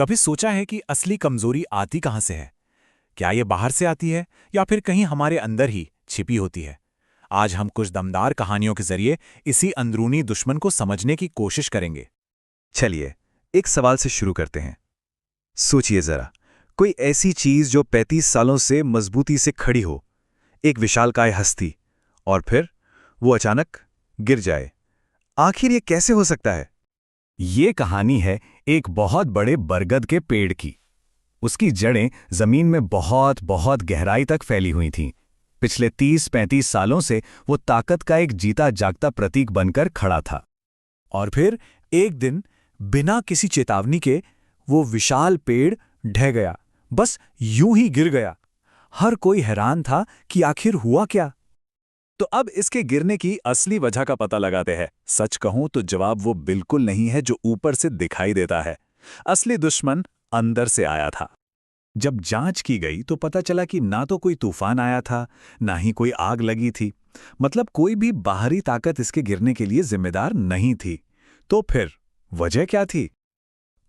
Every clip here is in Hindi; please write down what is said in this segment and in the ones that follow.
कभी सोचा है कि असली कमजोरी आती कहाँ से है? क्या ये बाहर से आती है या फिर कहीं हमारे अंदर ही छिपी होती है? आज हम कुछ दमदार कहानियों के जरिए इसी अंदरूनी दुश्मन को समझने की कोशिश करेंगे। चलिए, एक सवाल से शुरू करते हैं। सोचिए जरा, कोई ऐसी चीज जो 35 सालों से मजबूती से खड़ी हो, एक विशालकाय हस्ती, और फिर वो अचानक गिर जाए। आखिर ये कैसे हो सकता है? ये कहानी है एक बहुत बड़े बरगद के पेड़ की। उसकी जड़ें जमीन में बहुत बहुत गहराई तक फैली हुई थीं। पिछले 30-35 सालों से वो ताकत का एक जीता जागता प्रतीक बनकर खड़ा था। और फिर एक दिन बिना किसी चेतावनी के वो विशाल पेड़ ढह गया, बस यूं ही गिर गया। हर कोई हैरान था कि आखिर हुआ क्या। तो अब इसके गिरने की असली वजह का पता लगाते हैं। सच कहूं तो जवाब वो बिल्कुल नहीं है जो ऊपर से दिखाई देता है। असली दुश्मन अंदर से आया था। जब जांच की गई तो पता चला कि ना तो कोई तूफान आया था, ना ही कोई आग लगी थी। मतलब कोई भी बाहरी ताकत इसके गिरने के लिए जिम्मेदार नहीं थी। तो फिर वजह क्या थी?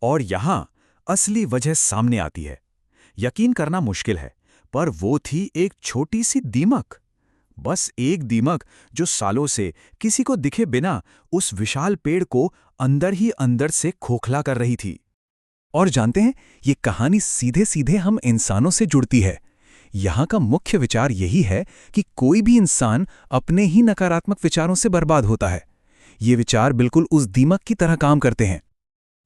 और यहां असली वजह सामने आती है। यकीन करना मुश्किल है, पर वो थी एक छोटी सी दीमक। बस एक दीमक जो सालों से किसी को दिखे बिना उस विशाल पेड़ को अंदर ही अंदर से खोखला कर रही थी। और जानते हैं, ये कहानी सीधे सीधे हम इंसानों से जुड़ती है। यहां का मुख्य विचार यही है कि कोई भी इंसान अपने ही नकारात्मक विचारों से बर्बाद होता है। ये विचार बिल्कुल उस दीमक की तरह काम करते हैं।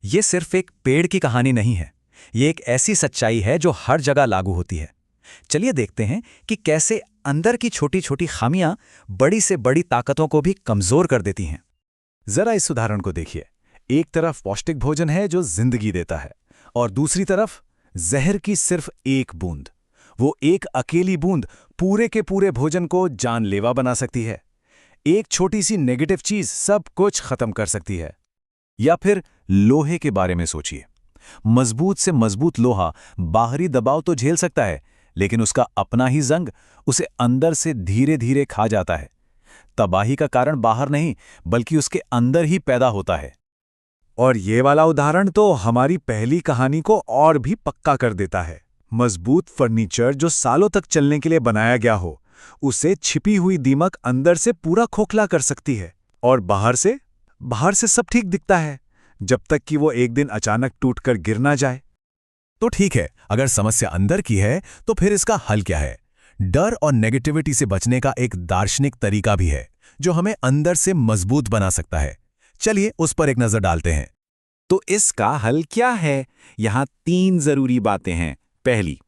ये सिर्फ एक पेड़ की कहानी नहीं है, ये एक ऐसी सच्चाई है जो हर जगह लागू होती है। चलिए देखते हैं कि कैसे अंदर की छोटी छोटी खामियां बड़ी से बड़ी ताकतों को भी कमजोर कर देती हैं। जरा इस उदाहरण को देखिए। एक तरफ पौष्टिक भोजन है जो जिंदगी देता है, और दूसरी तरफ जहर की सिर्फ एक बूंद। वो एक अकेली बूंद पूरे के पूरे भोजन को जानलेवा बना सकती है। एक छोटी सी नेगेटिव चीज सब कुछ खत्म कर सकती है। या फिर लोहे के बारे में सोचिए। मजबूत से मजबूत लोहा बाहरी दबाव तो झेल सकता है, लेकिन उसका अपना ही जंग उसे अंदर से धीरे धीरे खा जाता है। तबाही का कारण बाहर नहीं, बल्कि उसके अंदर ही पैदा होता है। और ये वाला उदाहरण तो हमारी पहली कहानी को और भी पक्का कर देता है। मजबूत फर्नीचर जो सालों तक चलने के लिए बनाया गया हो, उसे छिपी हुई दीमक अंदर से पूरा खोखला कर सकती है। और बाहर से सब ठीक दिखता है, जब तक कि वो एक दिन अचानक टूटकर गिर ना जाए। तो ठीक है, अगर समस्या अंदर की है तो फिर इसका हल क्या है? डर और नेगेटिविटी से बचने का एक दार्शनिक तरीका भी है जो हमें अंदर से मजबूत बना सकता है। चलिए उस पर एक नजर डालते हैं। तो इसका हल क्या है? यहां 3 जरूरी बातें हैं। पहली,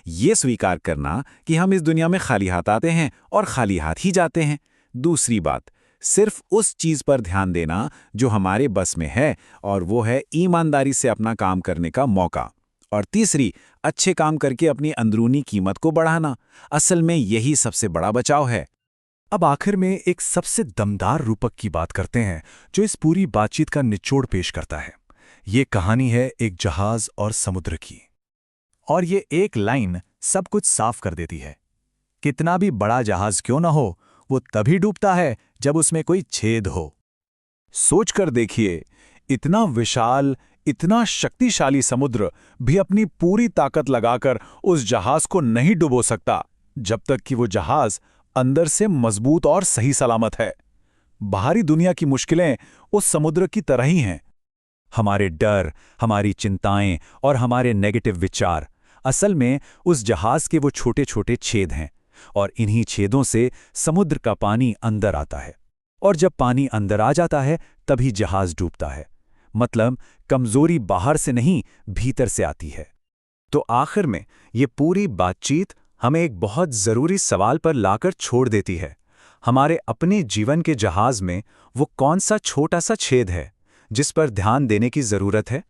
ये स्वीकार करना कि हम इस दुनिया में खाली हाथ आते हैं और खाली हाथ ही जाते हैं। दूसरी बात, सिर्फ उस चीज पर ध्यान देना जो हमारे बस में है, और वो है ईमानदारी से अपना काम करने का मौका। और तीसरी, अच्छे काम करके अपनी अंदरूनी कीमत को बढ़ाना। असल में यही सबसे बड़ा बचाव है। अब आखिर में एक सबसे दमदार रूपक की बात करते हैं जो इस पूरी बातचीत का निचोड़ पेश करता है। ये कहानी है एक जहाज और समुद्र की। और ये एक लाइन सब कुछ साफ कर देती है। कितना भी बड़ा जहाज क्यों ना हो, वो तभी डूबता है जब उसमें कोई छेद हो। सोचकर देखिए, इतना विशाल, इतना शक्तिशाली समुद्र भी अपनी पूरी ताकत लगाकर उस जहाज को नहीं डुबो सकता जब तक कि वो जहाज अंदर से मजबूत और सही सलामत है। बाहरी दुनिया की मुश्किलें उस समुद्र की तरह ही हैं। हमारे डर, हमारी चिंताएं और हमारे नेगेटिव विचार असल में उस जहाज के वो छोटे छोटे छेद हैं, और इन्हीं छेदों से समुद्र का पानी अंदर आता है। और जब पानी अंदर आ जाता है तभी जहाज डूबता है। मतलब कमजोरी बाहर से नहीं, भीतर से आती है। तो आखिर में ये पूरी बातचीत हमें एक बहुत जरूरी सवाल पर लाकर छोड़ देती है। हमारे अपने जीवन के जहाज में वो कौन सा छोटा सा छेद है जिस पर ध्यान देने की जरूरत है?